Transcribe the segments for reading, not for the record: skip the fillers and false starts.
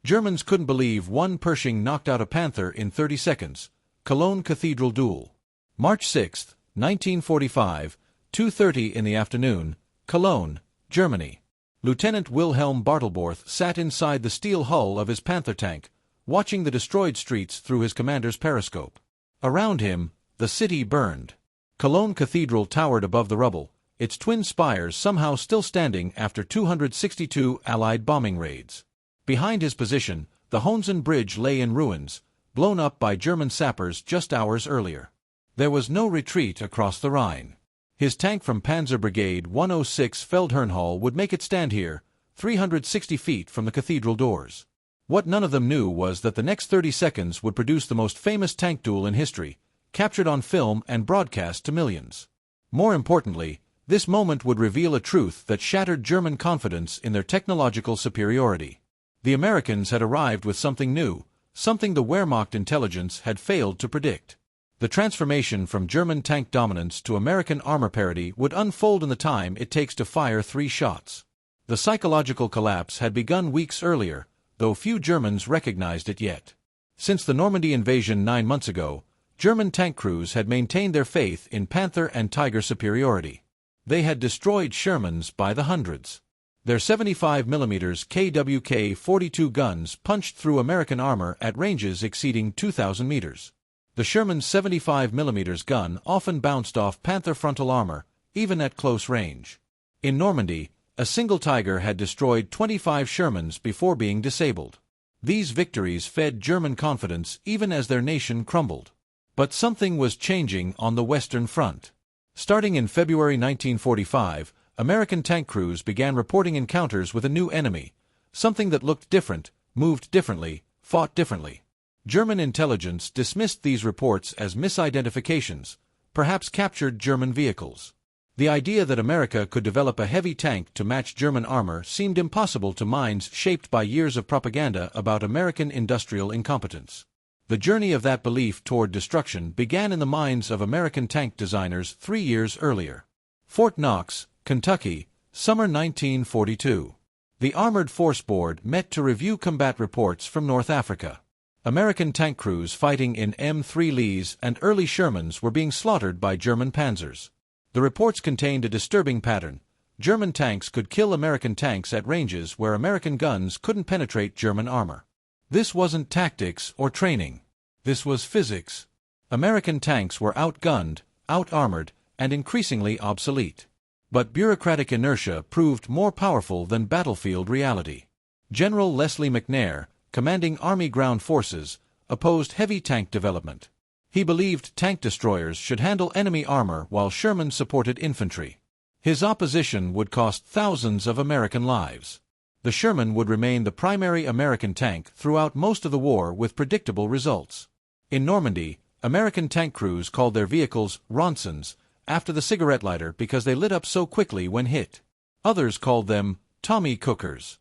Germans couldn't believe one Pershing knocked out a Panther in 30 seconds. Cologne Cathedral Duel. March 6, 1945, 2:30 in the afternoon, Cologne, Germany. Lieutenant Wilhelm Bartalborth sat inside the steel hull of his Panther tank, watching the destroyed streets through his commander's periscope. Around him, the city burned. Cologne Cathedral towered above the rubble, its twin spires somehow still standing after 262 Allied bombing raids. Behind his position, the Hoenzan bridge lay in ruins, blown up by German sappers just hours earlier. There was no retreat across the Rhine. His tank from Panzer Brigade 106 Feldherrnhalle would make it stand here, 360 feet from the cathedral doors. What none of them knew was that the next 30 seconds would produce the most famous tank duel in history, captured on film and broadcast to millions. More importantly, this moment would reveal a truth that shattered German confidence in their technological superiority. The Americans had arrived with something new, something the Wehrmacht intelligence had failed to predict. The transformation from German tank dominance to American armor parity would unfold in the time it takes to fire 3 shots. The psychological collapse had begun weeks earlier, though few Germans recognized it yet. Since the Normandy invasion 9 months ago, German tank crews had maintained their faith in Panther and Tiger superiority. They had destroyed Shermans by the hundreds. Their 75mm KWK-42 guns punched through American armor at ranges exceeding 2,000 meters. The Sherman's 75mm gun often bounced off Panther frontal armor, even at close range. In Normandy, a single Tiger had destroyed 25 Shermans before being disabled. These victories fed German confidence even as their nation crumbled. But something was changing on the Western Front. Starting in February 1945, American tank crews began reporting encounters with a new enemy, something that looked different, moved differently, fought differently. German intelligence dismissed these reports as misidentifications, perhaps captured German vehicles. The idea that America could develop a heavy tank to match German armor seemed impossible to minds shaped by years of propaganda about American industrial incompetence. The journey of that belief toward destruction began in the minds of American tank designers 3 years earlier. Fort Knox, Kentucky, summer 1942. The Armored Force Board met to review combat reports from North Africa. American tank crews fighting in M3 Lees and early Shermans were being slaughtered by German panzers. The reports contained a disturbing pattern. German tanks could kill American tanks at ranges where American guns couldn't penetrate German armor. This wasn't tactics or training. This was physics. American tanks were outgunned, out-armored, and increasingly obsolete. But bureaucratic inertia proved more powerful than battlefield reality. General Leslie McNair, commanding Army Ground Forces, opposed heavy tank development. He believed tank destroyers should handle enemy armor while Sherman supported infantry. His opposition would cost thousands of American lives. The Sherman would remain the primary American tank throughout most of the war with predictable results. In Normandy, American tank crews called their vehicles Ronsons, after the cigarette lighter because they lit up so quickly when hit. Others called them Tommy Cookers.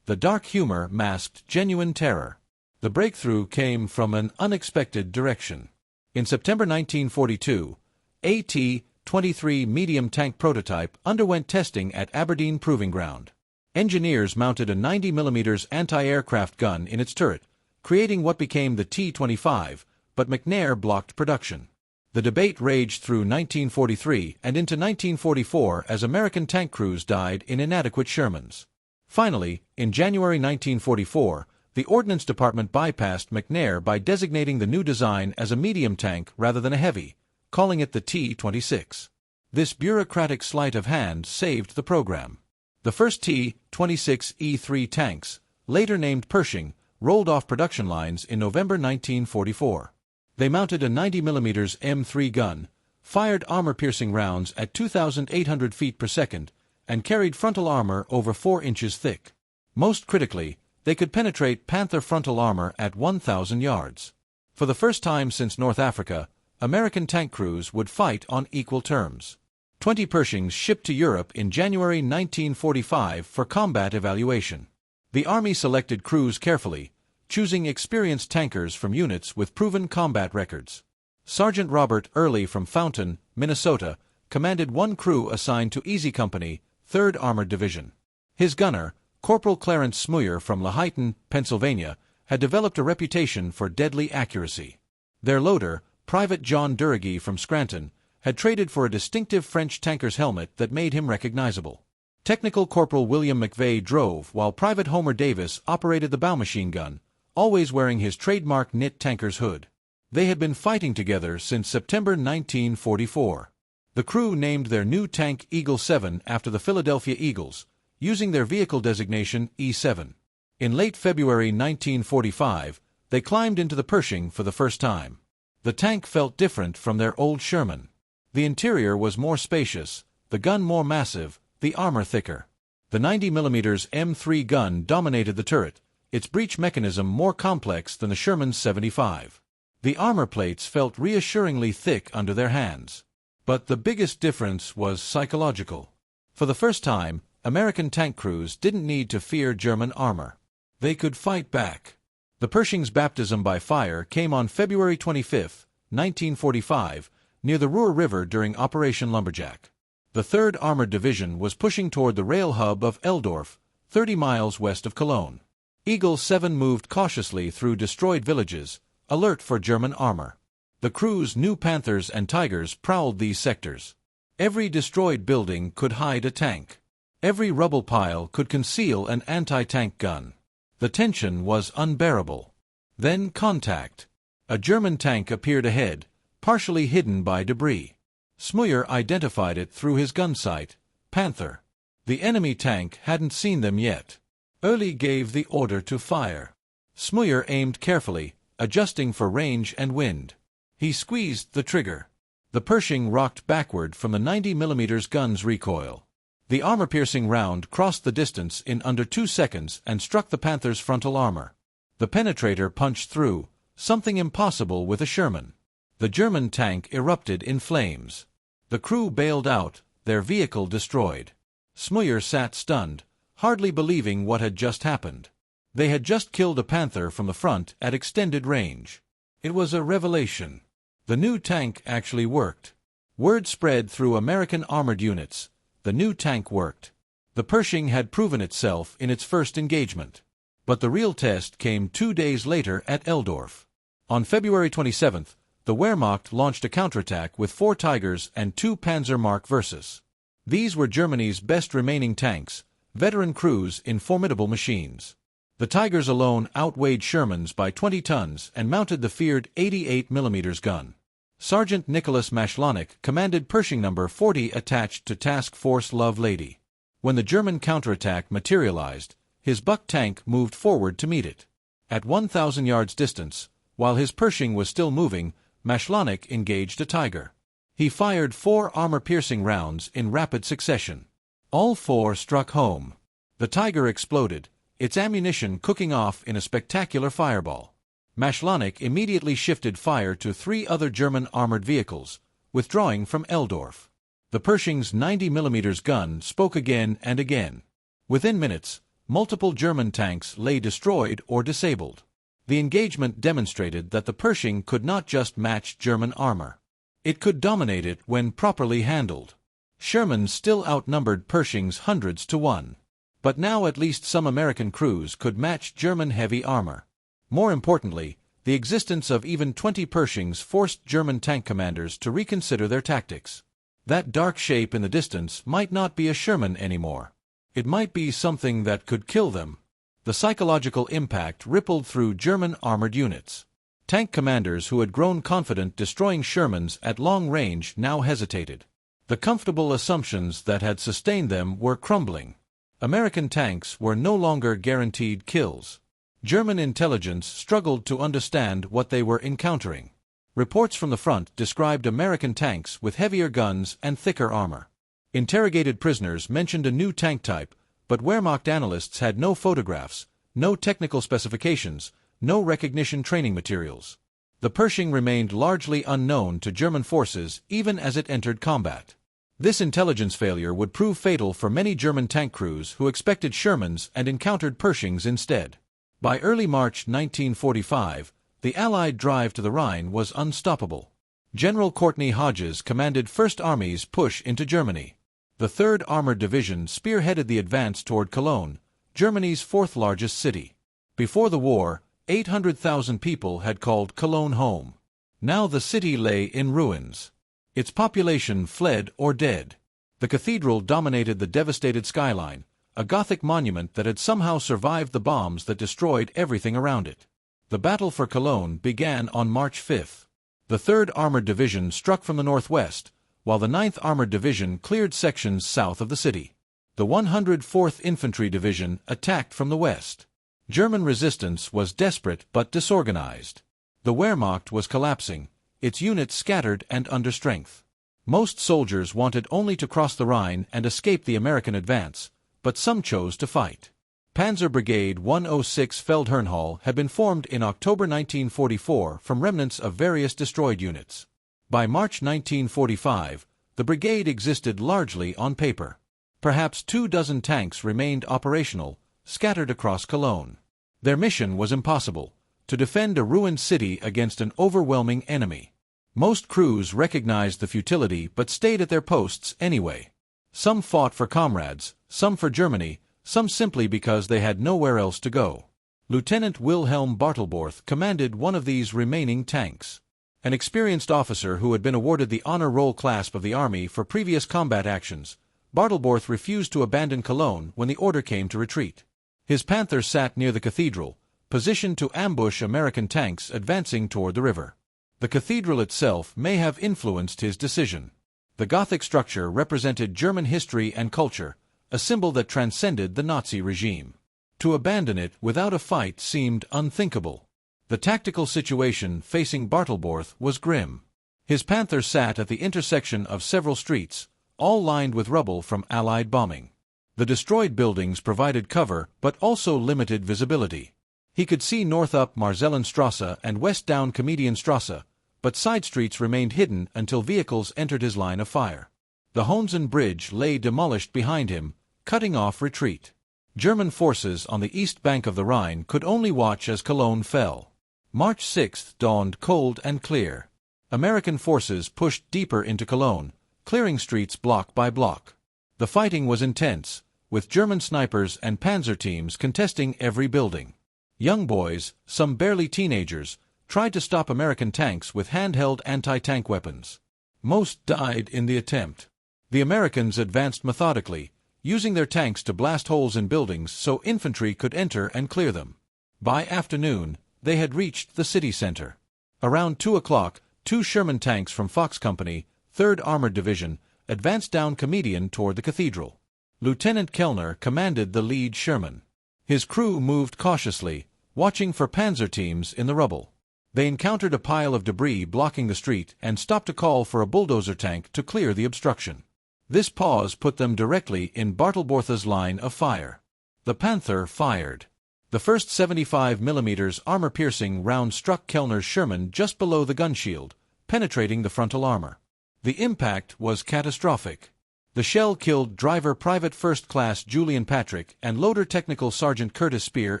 The dark humor masked genuine terror. The breakthrough came from an unexpected direction. In September 1942, AT-23 medium tank prototype underwent testing at Aberdeen Proving Ground. Engineers mounted a 90mm anti-aircraft gun in its turret, creating what became the T-25, but McNair blocked production. The debate raged through 1943 and into 1944 as American tank crews died in inadequate Shermans. Finally, in January 1944, the Ordnance Department bypassed McNair by designating the new design as a medium tank rather than a heavy, calling it the T-26. This bureaucratic sleight of hand saved the program. The first T-26E3 tanks, later named Pershing, rolled off production lines in November 1944. They mounted a 90mm M3 gun, fired armor-piercing rounds at 2,800 feet per second, and carried frontal armor over 4 inches thick. Most critically, they could penetrate Panther frontal armor at 1,000 yards. For the first time since North Africa, American tank crews would fight on equal terms. 20 Pershings shipped to Europe in January 1945 for combat evaluation. The Army selected crews carefully, choosing experienced tankers from units with proven combat records. Sergeant Robert Early from Fountain, Minnesota, commanded one crew assigned to Easy Company, 3rd Armored Division. His gunner, Corporal Clarence Smuyer from Laheyton, Pennsylvania, had developed a reputation for deadly accuracy. Their loader, Private John Duragee from Scranton, had traded for a distinctive French tanker's helmet that made him recognizable. Technical Corporal William McVeigh drove while Private Homer Davis operated the bow machine gun, always wearing his trademark knit tanker's hood. They had been fighting together since September 1944. The crew named their new tank Eagle 7 after the Philadelphia Eagles, using their vehicle designation E7. In late February 1945, they climbed into the Pershing for the first time. The tank felt different from their old Sherman. The interior was more spacious, the gun more massive, the armor thicker. The 90mm M3 gun dominated the turret, its breech mechanism more complex than the Sherman's 75. The armor plates felt reassuringly thick under their hands. But the biggest difference was psychological. For the first time, American tank crews didn't need to fear German armor. They could fight back. The Pershing's baptism by fire came on February 25, 1945, near the Ruhr River during Operation Lumberjack. The 3rd Armored Division was pushing toward the rail hub of Eldorf, 30 miles west of Cologne. Eagle 7 moved cautiously through destroyed villages, alert for German armor. The crew's new Panthers and Tigers prowled these sectors. Every destroyed building could hide a tank. Every rubble pile could conceal an anti-tank gun. The tension was unbearable. Then contact. A German tank appeared ahead, partially hidden by debris. Smuyer identified it through his gun sight, Panther. The enemy tank hadn't seen them yet. Early gave the order to fire. Smuyer aimed carefully, adjusting for range and wind. He squeezed the trigger. The Pershing rocked backward from the 90mm gun's recoil. The armor-piercing round crossed the distance in under 2 seconds and struck the Panther's frontal armor. The penetrator punched through, something impossible with a Sherman. The German tank erupted in flames. The crew bailed out, their vehicle destroyed. Smuyer sat stunned, hardly believing what had just happened. They had just killed a Panther from the front at extended range. It was a revelation. The new tank actually worked. Word spread through American armored units. The new tank worked. The Pershing had proven itself in its first engagement. But the real test came 2 days later at Eldorf. On February 27th, the Wehrmacht launched a counterattack with 4 Tigers and 2 Panzer Mark Versus. These were Germany's best remaining tanks, veteran crews in formidable machines. The Tigers alone outweighed Shermans by 20 tons and mounted the feared 88mm gun. Sergeant Nicholas Mashlonick commanded Pershing No. 40 attached to Task Force Love Lady. When the German counterattack materialized, his Buck tank moved forward to meet it. At 1,000 yards distance, while his Pershing was still moving, Mashlonick engaged a Tiger. He fired 4 armor-piercing rounds in rapid succession. All 4 struck home. The Tiger exploded, its ammunition cooking off in a spectacular fireball. Mashlonick immediately shifted fire to 3 other German armored vehicles, withdrawing from Eldorf. The Pershing's 90mm gun spoke again and again. Within minutes, multiple German tanks lay destroyed or disabled. The engagement demonstrated that the Pershing could not just match German armor. It could dominate it when properly handled. Sherman still outnumbered Pershing's hundreds to 1. But now at least some American crews could match German heavy armor. More importantly, the existence of even 20 Pershings forced German tank commanders to reconsider their tactics. That dark shape in the distance might not be a Sherman anymore. It might be something that could kill them. The psychological impact rippled through German armored units. Tank commanders who had grown confident destroying Shermans at long range now hesitated. The comfortable assumptions that had sustained them were crumbling. American tanks were no longer guaranteed kills. German intelligence struggled to understand what they were encountering. Reports from the front described American tanks with heavier guns and thicker armor. Interrogated prisoners mentioned a new tank type, but Wehrmacht analysts had no photographs, no technical specifications, no recognition training materials. The Pershing remained largely unknown to German forces even as it entered combat. This intelligence failure would prove fatal for many German tank crews who expected Shermans and encountered Pershings instead. By early March 1945, the Allied drive to the Rhine was unstoppable. General Courtney Hodges commanded First Army's push into Germany. The 3rd Armored Division spearheaded the advance toward Cologne, Germany's fourth-largest city. Before the war, 800,000 people had called Cologne home. Now the city lay in ruins. Its population fled or dead. The cathedral dominated the devastated skyline, a Gothic monument that had somehow survived the bombs that destroyed everything around it. The battle for Cologne began on March 5. The 3rd Armored Division struck from the northwest, while the 9th Armored Division cleared sections south of the city. The 104th Infantry Division attacked from the west. German resistance was desperate but disorganized. The Wehrmacht was collapsing, its units scattered and under strength. Most soldiers wanted only to cross the Rhine and escape the American advance, but some chose to fight. Panzer Brigade 106 Feldherrnhalle had been formed in October 1944 from remnants of various destroyed units. By March 1945, the brigade existed largely on paper. Perhaps 24 tanks remained operational, scattered across Cologne. Their mission was impossible: to defend a ruined city against an overwhelming enemy. Most crews recognized the futility but stayed at their posts anyway. Some fought for comrades, some for Germany, some simply because they had nowhere else to go. Lieutenant Wilhelm Bartalborth commanded one of these remaining tanks. An experienced officer who had been awarded the Honor Roll clasp of the Army for previous combat actions, Bartalborth refused to abandon Cologne when the order came to retreat. His Panther sat near the cathedral, positioned to ambush American tanks advancing toward the river. The cathedral itself may have influenced his decision. The Gothic structure represented German history and culture, a symbol that transcended the Nazi regime. To abandon it without a fight seemed unthinkable. The tactical situation facing Bartalborth was grim. His Panther sat at the intersection of several streets, all lined with rubble from Allied bombing. The destroyed buildings provided cover but also limited visibility. He could see north up Marzellenstrasse and west down Comedienstrasse, but side streets remained hidden until vehicles entered his line of fire. The Hoenzan bridge lay demolished behind him, cutting off retreat. German forces on the east bank of the Rhine could only watch as Cologne fell. March 6 dawned cold and clear. American forces pushed deeper into Cologne, clearing streets block by block. The fighting was intense, with German snipers and panzer teams contesting every building. Young boys, some barely teenagers, tried to stop American tanks with handheld anti-tank weapons. Most died in the attempt. The Americans advanced methodically, using their tanks to blast holes in buildings so infantry could enter and clear them. By afternoon, they had reached the city center. Around 2 o'clock, 2 Sherman tanks from Fox Company, 3rd Armored Division, advanced down Comedian toward the cathedral. Lieutenant Kellner commanded the lead Sherman. His crew moved cautiously, watching for panzer teams in the rubble. They encountered a pile of debris blocking the street and stopped to call for a bulldozer tank to clear the obstruction. This pause put them directly in Bartalborth's line of fire. The Panther fired. The first 75mm armor-piercing round struck Kellner's Sherman just below the gun shield, penetrating the frontal armor. The impact was catastrophic. The shell killed Driver Private First Class Julian Patrick and Loader Technical Sergeant Curtis Spear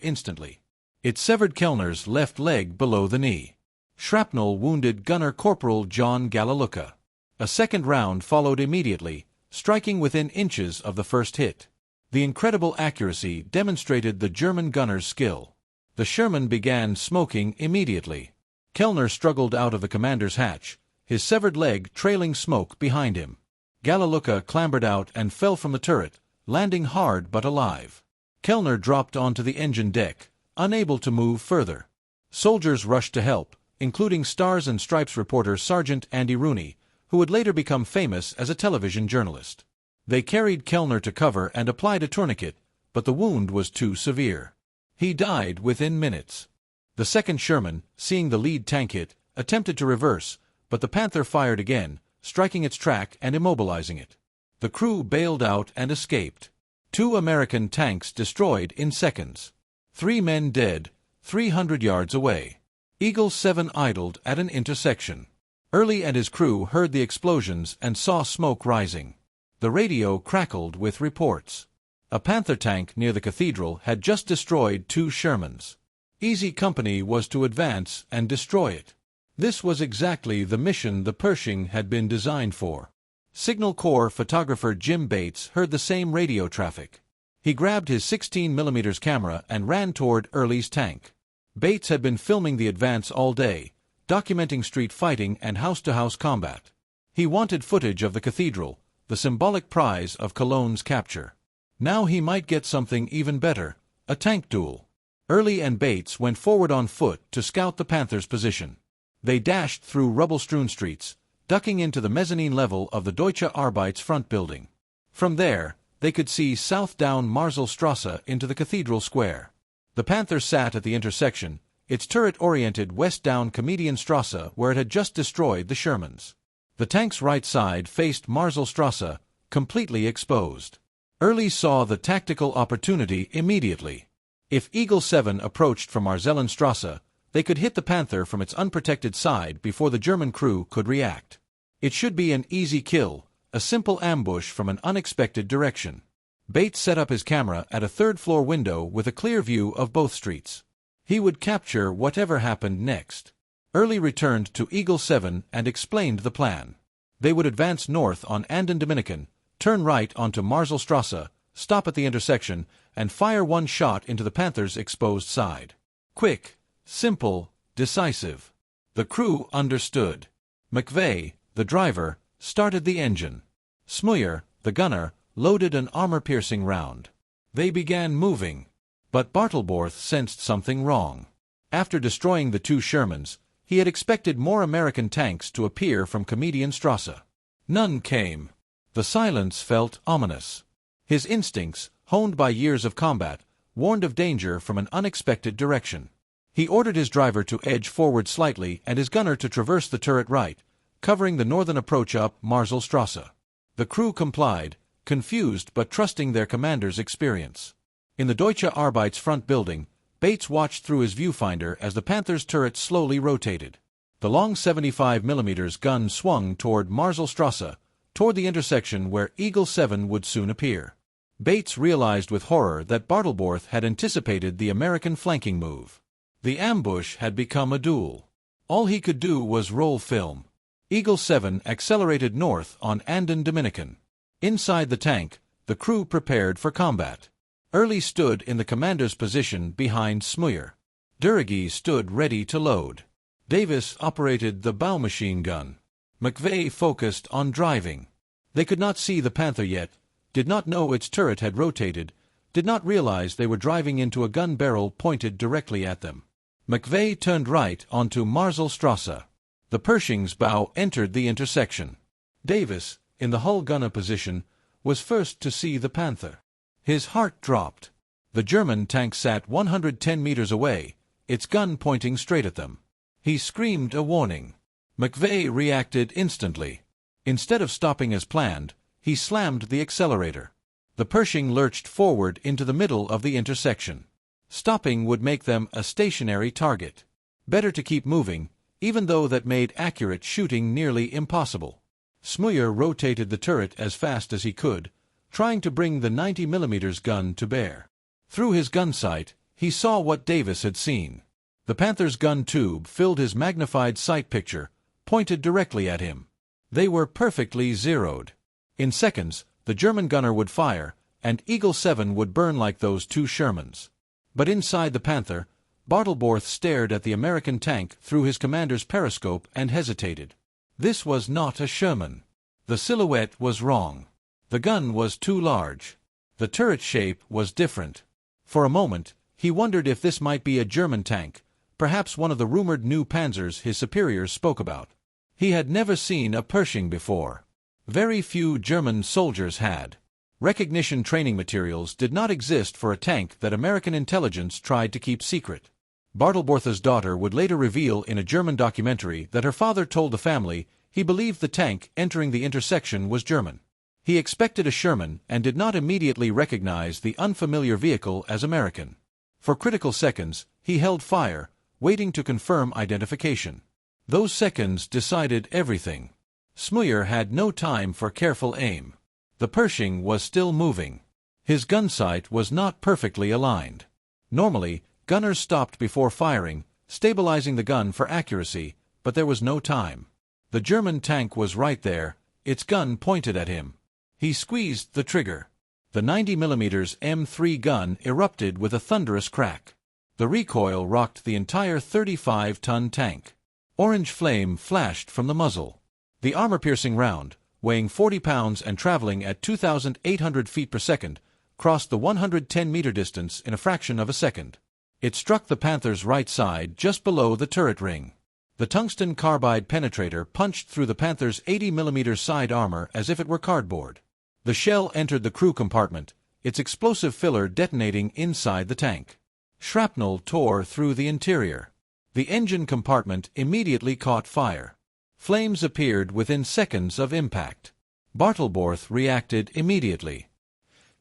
instantly. It severed Kellner's left leg below the knee. Shrapnel wounded Gunner Corporal John Galaluka. A second round followed immediately, striking within inches of the first hit. The incredible accuracy demonstrated the German gunner's skill. The Sherman began smoking immediately. Kellner struggled out of the commander's hatch, his severed leg trailing smoke behind him. Galaluka clambered out and fell from the turret, landing hard but alive. Kellner dropped onto the engine deck, unable to move further. Soldiers rushed to help, including Stars and Stripes reporter Sergeant Andy Rooney, who would later become famous as a television journalist. They carried Kellner to cover and applied a tourniquet, but the wound was too severe. He died within minutes. The second Sherman, seeing the lead tank hit, attempted to reverse, but the Panther fired again, striking its track and immobilizing it. The crew bailed out and escaped. 2 American tanks destroyed in seconds. 3 men dead, 300 yards away. Eagle 7 idled at an intersection. Early and his crew heard the explosions and saw smoke rising. The radio crackled with reports. A Panther tank near the cathedral had just destroyed 2 Shermans. Easy Company was to advance and destroy it. This was exactly the mission the Pershing had been designed for. Signal Corps photographer Jim Bates heard the same radio traffic. He grabbed his 16mm camera and ran toward Early's tank. Bates had been filming the advance all day, documenting street fighting and house-to-house combat. He wanted footage of the cathedral, the symbolic prize of Cologne's capture. Now he might get something even better, a tank duel. Early and Bates went forward on foot to scout the Panther's position. They dashed through rubble-strewn streets, ducking into the mezzanine level of the Deutsche Arbeits front building. From there, they could see south down Marsalstrasse into the cathedral square. The Panther sat at the intersection, its turret oriented west down Comedienstrasse where it had just destroyed the Shermans. The tank's right side faced Marsalstrasse, completely exposed. Early saw the tactical opportunity immediately. If Eagle 7 approached from Marzellenstrasse, they could hit the Panther from its unprotected side before the German crew could react. It should be an easy kill, a simple ambush from an unexpected direction. Bates set up his camera at a third-floor window with a clear view of both streets. He would capture whatever happened next. Early returned to Eagle 7 and explained the plan. They would advance north on Anden Dominican, turn right onto Marsalstrasse, stop at the intersection, and fire one shot into the Panther's exposed side. Quick, simple, decisive. The crew understood. McVeigh, the driver, started the engine. Smuyer, the gunner, loaded an armor-piercing round. They began moving. But Bartalborth sensed something wrong. After destroying the two Shermans, he had expected more American tanks to appear from Comedienstrasse. None came. The silence felt ominous. His instincts, honed by years of combat, warned of danger from an unexpected direction. He ordered his driver to edge forward slightly and his gunner to traverse the turret right, covering the northern approach up Marsalstrasse. The crew complied, confused but trusting their commander's experience. In the Deutsche Arbeits front building, Bates watched through his viewfinder as the Panther's turret slowly rotated. The long 75mm gun swung toward Marsalstrasse, toward the intersection where Eagle 7 would soon appear. Bates realized with horror that Bartalborth had anticipated the American flanking move. The ambush had become a duel. All he could do was roll film. Eagle 7 accelerated north on Anden Dominican. Inside the tank, the crew prepared for combat. Early stood in the commander's position behind Smuyer. Duragi stood ready to load. Davis operated the bow machine gun. McVeigh focused on driving. They could not see the Panther yet, did not know its turret had rotated, did not realize they were driving into a gun barrel pointed directly at them. McVeigh turned right onto Marsalstrasse. The Pershing's bow entered the intersection. Davis, in the hull gunner position, was first to see the Panther. His heart dropped. The German tank sat 110 meters away, its gun pointing straight at them. He screamed a warning. McVeigh reacted instantly. Instead of stopping as planned, he slammed the accelerator. The Pershing lurched forward into the middle of the intersection. Stopping would make them a stationary target. Better to keep moving, even though that made accurate shooting nearly impossible. Smuyer rotated the turret as fast as he could, trying to bring the 90mm gun to bear. Through his gun sight, he saw what Davis had seen. The Panther's gun tube filled his magnified sight picture, pointed directly at him. They were perfectly zeroed. In seconds, the German gunner would fire, and Eagle 7 would burn like those two Shermans. But inside the Panther, Bartalborth stared at the American tank through his commander's periscope and hesitated. This was not a Sherman. The silhouette was wrong. The gun was too large. The turret shape was different. For a moment, he wondered if this might be a German tank, perhaps one of the rumored new Panzers his superiors spoke about. He had never seen a Pershing before. Very few German soldiers had. Recognition training materials did not exist for a tank that American intelligence tried to keep secret. Bartalborth's daughter would later reveal in a German documentary that her father told the family he believed the tank entering the intersection was German. He expected a Sherman and did not immediately recognize the unfamiliar vehicle as American. For critical seconds, he held fire, waiting to confirm identification. Those seconds decided everything. Smuyer had no time for careful aim. The Pershing was still moving. His gun sight was not perfectly aligned. Normally, gunners stopped before firing, stabilizing the gun for accuracy, but there was no time. The German tank was right there, its gun pointed at him. He squeezed the trigger. The 90mm M3 gun erupted with a thunderous crack. The recoil rocked the entire 35-ton tank. Orange flame flashed from the muzzle. The armor-piercing round, weighing 40 pounds and traveling at 2,800 feet per second, crossed the 110-meter distance in a fraction of a second. It struck the Panther's right side just below the turret ring. The tungsten carbide penetrator punched through the Panther's 80mm side armor as if it were cardboard. The shell entered the crew compartment, its explosive filler detonating inside the tank. Shrapnel tore through the interior. The engine compartment immediately caught fire. Flames appeared within seconds of impact. Bartalborth reacted immediately.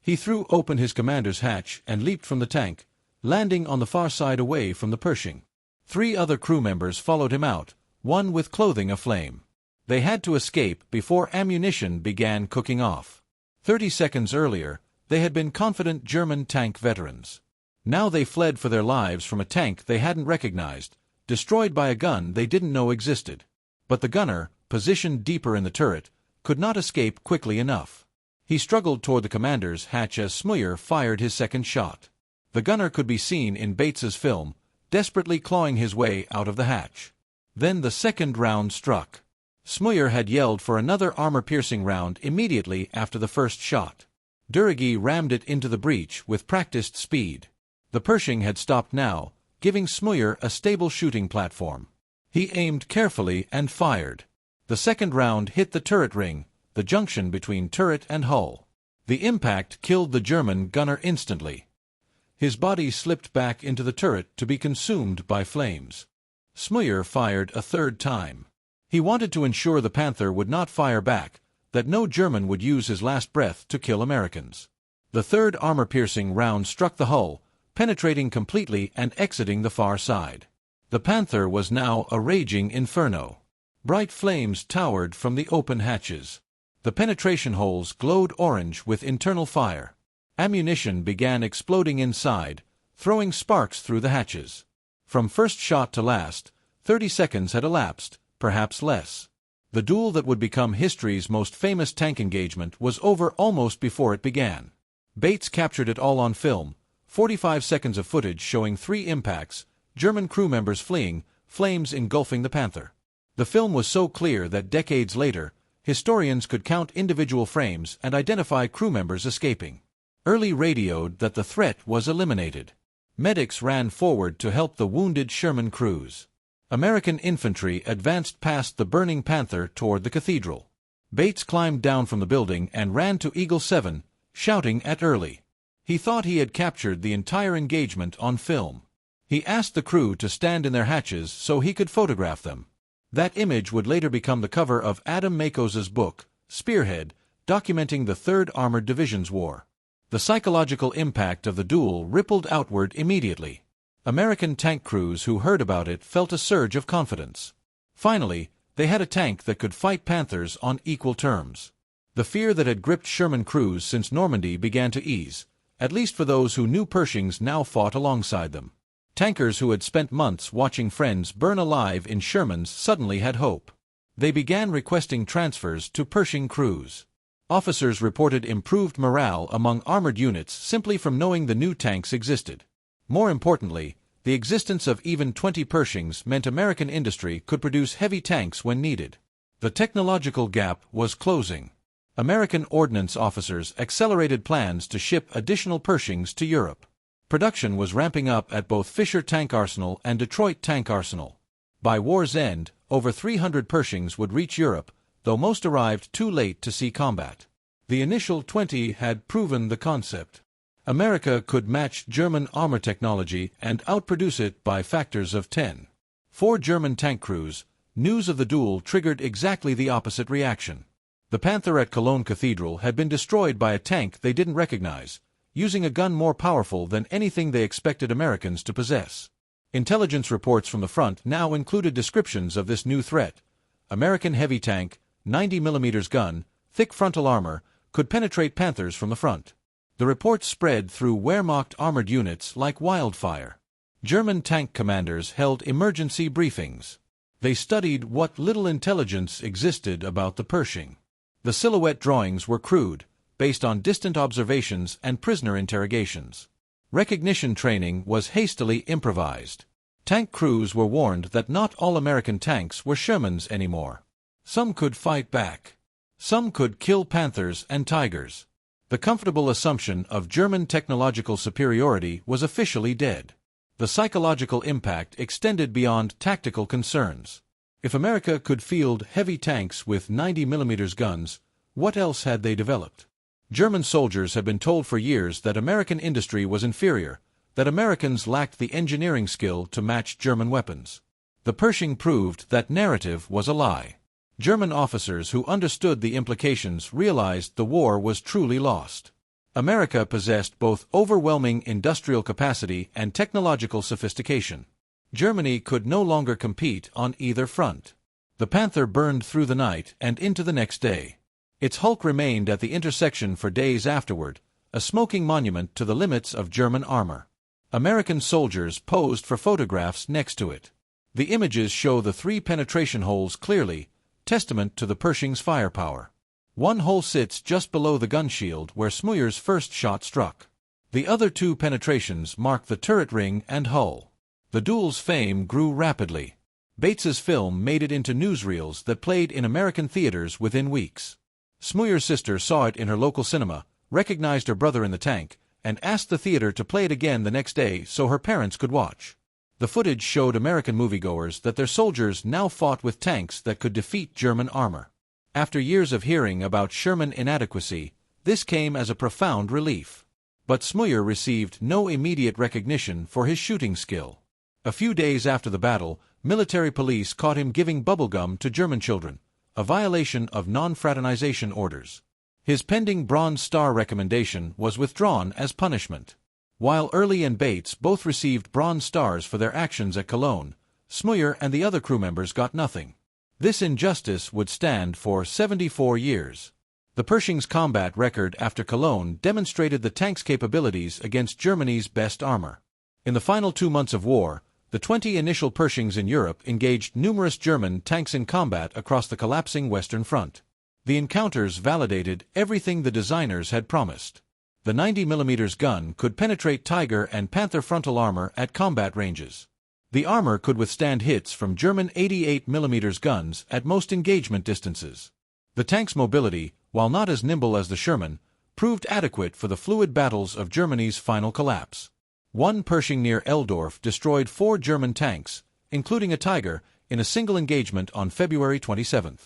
He threw open his commander's hatch and leaped from the tank, landing on the far side away from the Pershing. 3 other crew members followed him out, one with clothing aflame. They had to escape before ammunition began cooking off. 30 seconds earlier, they had been confident German tank veterans. Now they fled for their lives from a tank they hadn't recognized, destroyed by a gun they didn't know existed. But the gunner, positioned deeper in the turret, could not escape quickly enough. He struggled toward the commander's hatch as Smeuer fired his second shot. The gunner could be seen in Bates's film, desperately clawing his way out of the hatch. Then the second round struck. Smeuer had yelled for another armor-piercing round immediately after the first shot. Durigi rammed it into the breach with practiced speed. The Pershing had stopped now, giving Smeuer a stable shooting platform. He aimed carefully and fired. The second round hit the turret ring, the junction between turret and hull. The impact killed the German gunner instantly. His body slipped back into the turret to be consumed by flames. Smeuer fired a third time. He wanted to ensure the Panther would not fire back, that no German would use his last breath to kill Americans. The third armor-piercing round struck the hull, penetrating completely and exiting the far side. The Panther was now a raging inferno. Bright flames towered from the open hatches. The penetration holes glowed orange with internal fire. Ammunition began exploding inside, throwing sparks through the hatches. From first shot to last, 30 seconds had elapsed, perhaps less. The duel that would become history's most famous tank engagement was over almost before it began. Bates captured it all on film, 45 seconds of footage showing 3 impacts, German crew members fleeing, flames engulfing the Panther. The film was so clear that decades later, historians could count individual frames and identify crew members escaping. Early radioed that the threat was eliminated. Medics ran forward to help the wounded Sherman crews. American infantry advanced past the burning Panther toward the cathedral. Bates climbed down from the building and ran to Eagle 7, shouting at Early. He thought he had captured the entire engagement on film. He asked the crew to stand in their hatches so he could photograph them. That image would later become the cover of Adam Makos's book, Spearhead, documenting the 3rd Armored Division's war. The psychological impact of the duel rippled outward immediately. American tank crews who heard about it felt a surge of confidence. Finally, they had a tank that could fight Panthers on equal terms. The fear that had gripped Sherman crews since Normandy began to ease, at least for those who knew Pershings now fought alongside them. Tankers who had spent months watching friends burn alive in Shermans suddenly had hope. They began requesting transfers to Pershing crews. Officers reported improved morale among armored units simply from knowing the new tanks existed. More importantly, the existence of even 20 Pershings meant American industry could produce heavy tanks when needed. The technological gap was closing. American ordnance officers accelerated plans to ship additional Pershings to Europe. Production was ramping up at both Fisher Tank Arsenal and Detroit Tank Arsenal. By war's end, over 300 Pershings would reach Europe, though most arrived too late to see combat. The initial 20 had proven the concept. America could match German armor technology and outproduce it by factors of 10. For German tank crews, news of the duel triggered exactly the opposite reaction. The Panther at Cologne Cathedral had been destroyed by a tank they didn't recognize, using a gun more powerful than anything they expected Americans to possess. Intelligence reports from the front now included descriptions of this new threat. American heavy tank, 90mm gun, thick frontal armor, could penetrate Panthers from the front. The reports spread through Wehrmacht armored units like wildfire. German tank commanders held emergency briefings. They studied what little intelligence existed about the Pershing. The silhouette drawings were crude, based on distant observations and prisoner interrogations. Recognition training was hastily improvised. Tank crews were warned that not all American tanks were Shermans anymore. Some could fight back. Some could kill Panthers and Tigers. The comfortable assumption of German technological superiority was officially dead. The psychological impact extended beyond tactical concerns. If America could field heavy tanks with 90mm guns, what else had they developed? German soldiers had been told for years that American industry was inferior, that Americans lacked the engineering skill to match German weapons. The Pershing proved that narrative was a lie. German officers who understood the implications realized the war was truly lost. America possessed both overwhelming industrial capacity and technological sophistication. Germany could no longer compete on either front. The Panther burned through the night and into the next day. Its hulk remained at the intersection for days afterward, a smoking monument to the limits of German armor. American soldiers posed for photographs next to it. The images show the 3 penetration holes clearly, testament to the Pershing's firepower. One hole sits just below the gun shield where Smuyer's first shot struck. The other 2 penetrations mark the turret ring and hull. The Duel's fame grew rapidly. Bates's film made it into newsreels that played in American theaters within weeks. Smuyer's sister saw it in her local cinema, recognized her brother in the tank, and asked the theater to play it again the next day so her parents could watch. The footage showed American moviegoers that their soldiers now fought with tanks that could defeat German armor. After years of hearing about Sherman inadequacy, this came as a profound relief. But Smeuer received no immediate recognition for his shooting skill. A few days after the battle, military police caught him giving bubblegum to German children, a violation of non-fraternization orders. His pending Bronze Star recommendation was withdrawn as punishment. While Early and Bates both received Bronze Stars for their actions at Cologne, Smeuer and the other crew members got nothing. This injustice would stand for 74 years. The Pershing's combat record after Cologne demonstrated the tank's capabilities against Germany's best armor. In the final 2 months of war, the 20 initial Pershings in Europe engaged numerous German tanks in combat across the collapsing Western Front. The encounters validated everything the designers had promised. The 90mm gun could penetrate Tiger and Panther frontal armor at combat ranges. The armor could withstand hits from German 88mm guns at most engagement distances. The tank's mobility, while not as nimble as the Sherman, proved adequate for the fluid battles of Germany's final collapse. One Pershing near Eldorf destroyed 4 German tanks, including a Tiger, in a single engagement on February 27.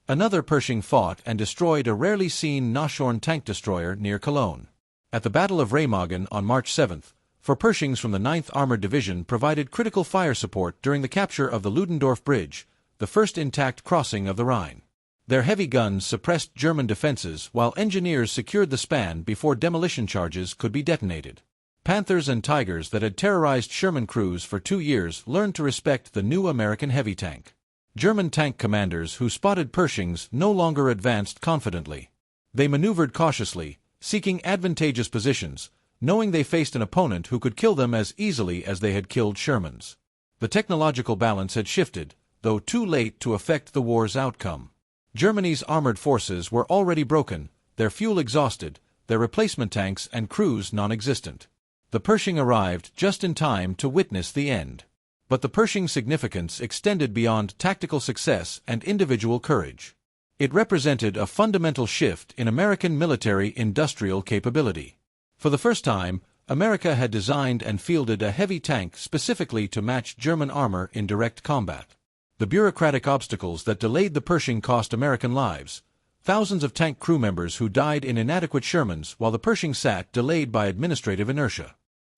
Another Pershing fought and destroyed a rarely seen Nashorn tank destroyer near Cologne. At the Battle of Remagen on March 7, 4 Pershings from the 9th Armored Division provided critical fire support during the capture of the Ludendorff Bridge, the first intact crossing of the Rhine. Their heavy guns suppressed German defenses while engineers secured the span before demolition charges could be detonated. Panthers and Tigers that had terrorized Sherman crews for 2 years learned to respect the new American heavy tank. German tank commanders who spotted Pershings no longer advanced confidently. They maneuvered cautiously, seeking advantageous positions, knowing they faced an opponent who could kill them as easily as they had killed Shermans. The technological balance had shifted, though too late to affect the war's outcome. Germany's armored forces were already broken, their fuel exhausted, their replacement tanks and crews non-existent. The Pershing arrived just in time to witness the end. But the Pershing's significance extended beyond tactical success and individual courage. It represented a fundamental shift in American military-industrial capability. For the first time, America had designed and fielded a heavy tank specifically to match German armor in direct combat. The bureaucratic obstacles that delayed the Pershing cost American lives. Thousands of tank crew members who died in inadequate Shermans while the Pershing sat delayed by administrative inertia.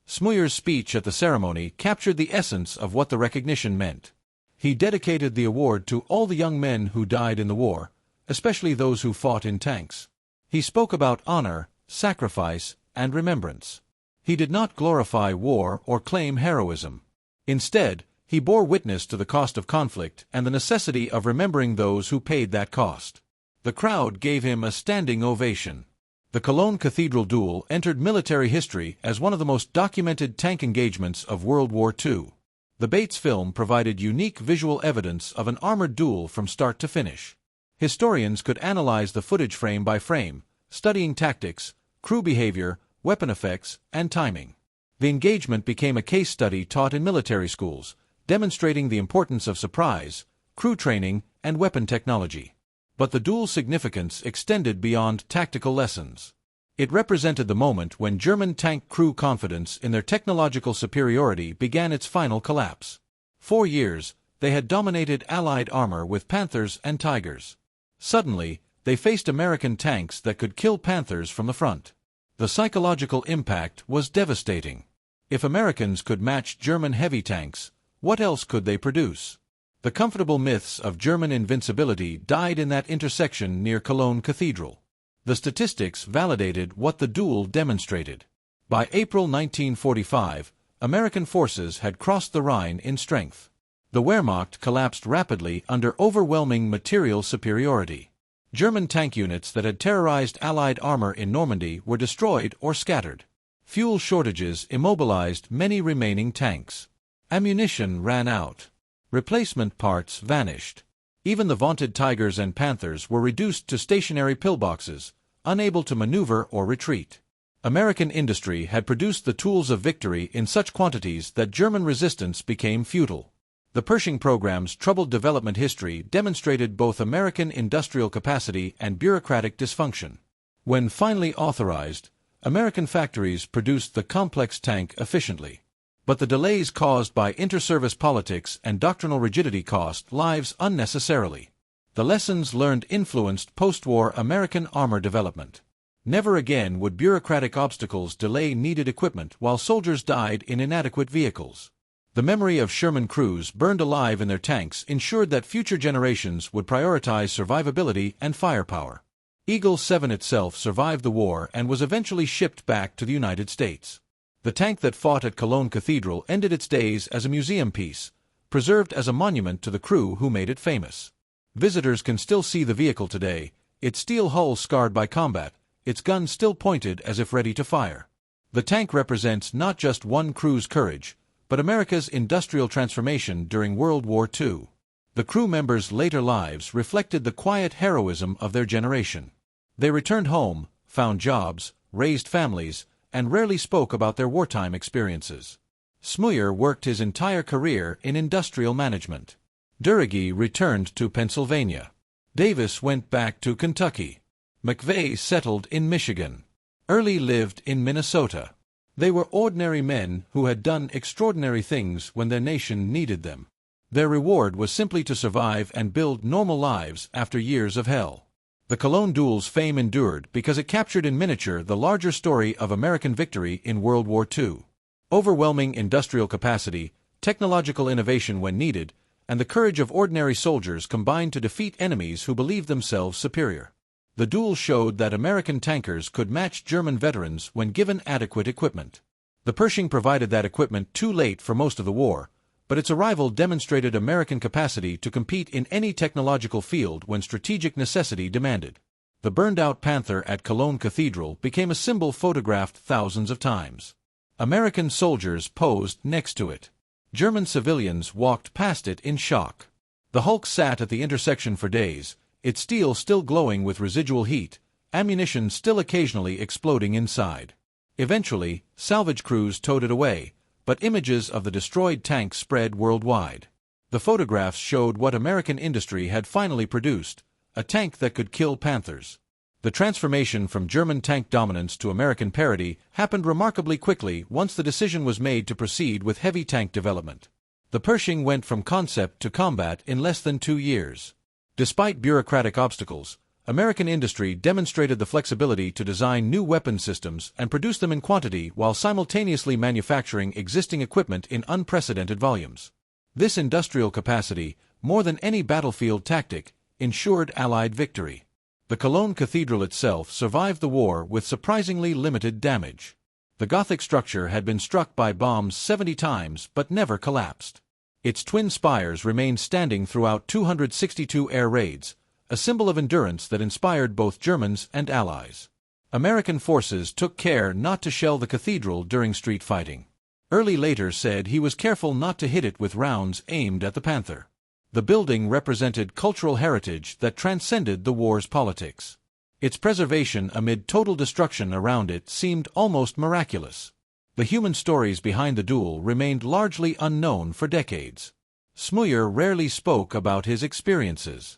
Smuyer's speech at the ceremony captured the essence of what the recognition meant. He dedicated the award to all the young men who died in the war, especially those who fought in tanks. He spoke about honor, sacrifice, and remembrance. He did not glorify war or claim heroism. Instead, he bore witness to the cost of conflict and the necessity of remembering those who paid that cost. The crowd gave him a standing ovation. The Cologne Cathedral duel entered military history as one of the most documented tank engagements of World War II. The Bates film provided unique visual evidence of an armored duel from start to finish. Historians could analyze the footage frame by frame, studying tactics, crew behavior, weapon effects, and timing. The engagement became a case study taught in military schools, demonstrating the importance of surprise, crew training, and weapon technology. But the duel's significance extended beyond tactical lessons. It represented the moment when German tank crew confidence in their technological superiority began its final collapse. For years, they had dominated Allied armor with Panthers and Tigers. Suddenly, they faced American tanks that could kill Panthers from the front. The psychological impact was devastating. If Americans could match German heavy tanks, what else could they produce? The comfortable myths of German invincibility died in that intersection near Cologne Cathedral. The statistics validated what the duel demonstrated. By April 1945, American forces had crossed the Rhine in strength. The Wehrmacht collapsed rapidly under overwhelming material superiority. German tank units that had terrorized Allied armor in Normandy were destroyed or scattered. Fuel shortages immobilized many remaining tanks. Ammunition ran out. Replacement parts vanished. Even the vaunted Tigers and Panthers were reduced to stationary pillboxes, unable to maneuver or retreat. American industry had produced the tools of victory in such quantities that German resistance became futile. The Pershing program's troubled development history demonstrated both American industrial capacity and bureaucratic dysfunction. When finally authorized, American factories produced the complex tank efficiently. But the delays caused by inter-service politics and doctrinal rigidity cost lives unnecessarily. The lessons learned influenced post-war American armor development. Never again would bureaucratic obstacles delay needed equipment while soldiers died in inadequate vehicles. The memory of Sherman crews burned alive in their tanks ensured that future generations would prioritize survivability and firepower. Eagle 7 itself survived the war and was eventually shipped back to the United States. The tank that fought at Cologne Cathedral ended its days as a museum piece, preserved as a monument to the crew who made it famous. Visitors can still see the vehicle today, its steel hull scarred by combat, its guns still pointed as if ready to fire. The tank represents not just one crew's courage, but America's industrial transformation during World War II. The crew members' later lives reflected the quiet heroism of their generation. They returned home, found jobs, raised families, and rarely spoke about their wartime experiences. Smuyer worked his entire career in industrial management. Durragi returned to Pennsylvania. Davis went back to Kentucky. McVeigh settled in Michigan. Early lived in Minnesota. They were ordinary men who had done extraordinary things when their nation needed them. Their reward was simply to survive and build normal lives after years of hell. The Cologne duel's fame endured because it captured in miniature the larger story of American victory in World War II. Overwhelming industrial capacity, technological innovation when needed, and the courage of ordinary soldiers combined to defeat enemies who believed themselves superior. The duel showed that American tankers could match German veterans when given adequate equipment. The Pershing provided that equipment too late for most of the war, but its arrival demonstrated American capacity to compete in any technological field when strategic necessity demanded. The burned-out Panther at Cologne Cathedral became a symbol photographed thousands of times. American soldiers posed next to it. German civilians walked past it in shock. The Hulk sat at the intersection for days, its steel still glowing with residual heat, ammunition still occasionally exploding inside. Eventually, salvage crews towed it away, but images of the destroyed tank spread worldwide. The photographs showed what American industry had finally produced, a tank that could kill Panthers. The transformation from German tank dominance to American parity happened remarkably quickly once the decision was made to proceed with heavy tank development. The Pershing went from concept to combat in less than 2 years. Despite bureaucratic obstacles, American industry demonstrated the flexibility to design new weapon systems and produce them in quantity while simultaneously manufacturing existing equipment in unprecedented volumes. This industrial capacity, more than any battlefield tactic, ensured Allied victory. The Cologne Cathedral itself survived the war with surprisingly limited damage. The Gothic structure had been struck by bombs 70 times but never collapsed. Its twin spires remained standing throughout 262 air raids, a symbol of endurance that inspired both Germans and Allies. American forces took care not to shell the cathedral during street fighting. Early later said he was careful not to hit it with rounds aimed at the Panther. The building represented cultural heritage that transcended the war's politics. Its preservation amid total destruction around it seemed almost miraculous. The human stories behind the duel remained largely unknown for decades. Smüyer rarely spoke about his experiences.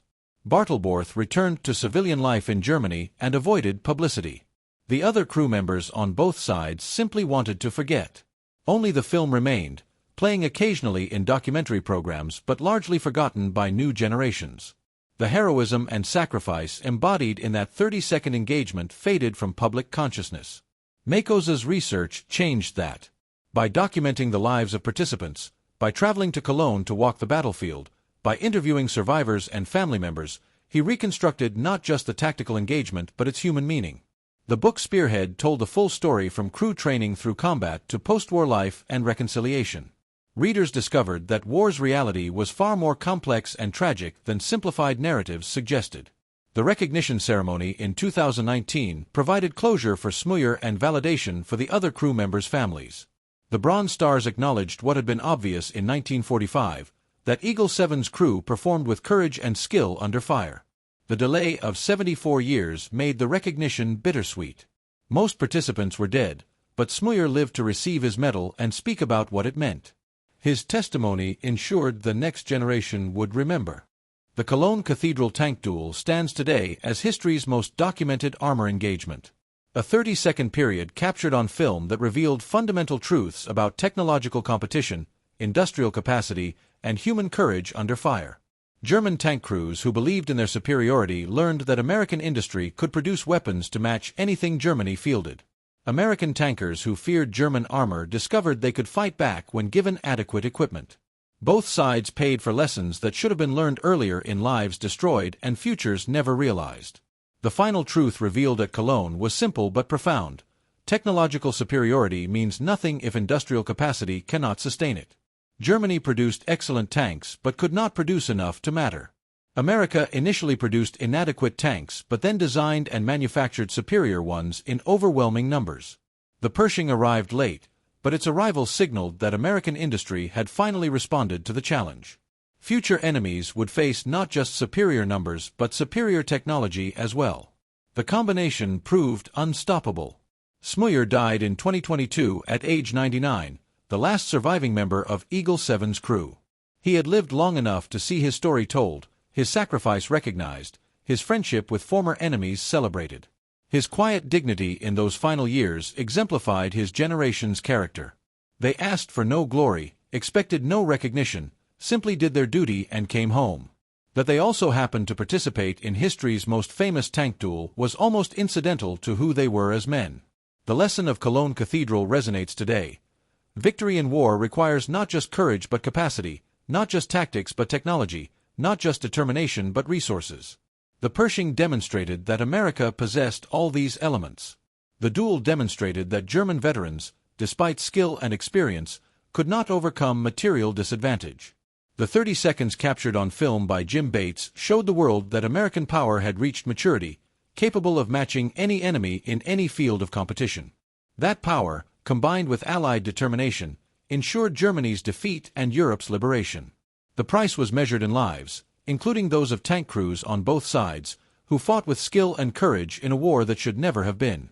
Bartalborth returned to civilian life in Germany and avoided publicity. The other crew members on both sides simply wanted to forget. Only the film remained, playing occasionally in documentary programs but largely forgotten by new generations. The heroism and sacrifice embodied in that 30-second engagement faded from public consciousness. Makoz's research changed that. By documenting the lives of participants, by traveling to Cologne to walk the battlefield, by interviewing survivors and family members, he reconstructed not just the tactical engagement but its human meaning. The book Spearhead told the full story from crew training through combat to post-war life and reconciliation. Readers discovered that war's reality was far more complex and tragic than simplified narratives suggested. The recognition ceremony in 2019 provided closure for Smüyer and validation for the other crew members' families. The Bronze Stars acknowledged what had been obvious in 1945, that Eagle 7's crew performed with courage and skill under fire. The delay of 74 years made the recognition bittersweet. Most participants were dead, but Smüyer lived to receive his medal and speak about what it meant. His testimony ensured the next generation would remember. The Cologne Cathedral tank duel stands today as history's most documented armor engagement. A 30-second period captured on film that revealed fundamental truths about technological competition, industrial capacity, and human courage under fire. German tank crews who believed in their superiority learned that American industry could produce weapons to match anything Germany fielded. American tankers who feared German armor discovered they could fight back when given adequate equipment. Both sides paid for lessons that should have been learned earlier in lives destroyed and futures never realized. The final truth revealed at Cologne was simple but profound. Technological superiority means nothing if industrial capacity cannot sustain it. Germany produced excellent tanks but could not produce enough to matter. America initially produced inadequate tanks but then designed and manufactured superior ones in overwhelming numbers. The Pershing arrived late, but its arrival signaled that American industry had finally responded to the challenge. Future enemies would face not just superior numbers but superior technology as well. The combination proved unstoppable. Smüyer died in 2022 at age 99, the last surviving member of Eagle 7's crew. He had lived long enough to see his story told, his sacrifice recognized, his friendship with former enemies celebrated. His quiet dignity in those final years exemplified his generation's character. They asked for no glory, expected no recognition, simply did their duty and came home. That they also happened to participate in history's most famous tank duel was almost incidental to who they were as men. The lesson of Cologne Cathedral resonates today. Victory in war requires not just courage but capacity, not just tactics but technology, not just determination but resources. The Pershing demonstrated that America possessed all these elements. The duel demonstrated that German veterans, despite skill and experience, could not overcome material disadvantage. The 30 seconds captured on film by Jim Bates showed the world that American power had reached maturity, capable of matching any enemy in any field of competition. That power, combined with Allied determination, ensured Germany's defeat and Europe's liberation. The price was measured in lives, including those of tank crews on both sides, who fought with skill and courage in a war that should never have been.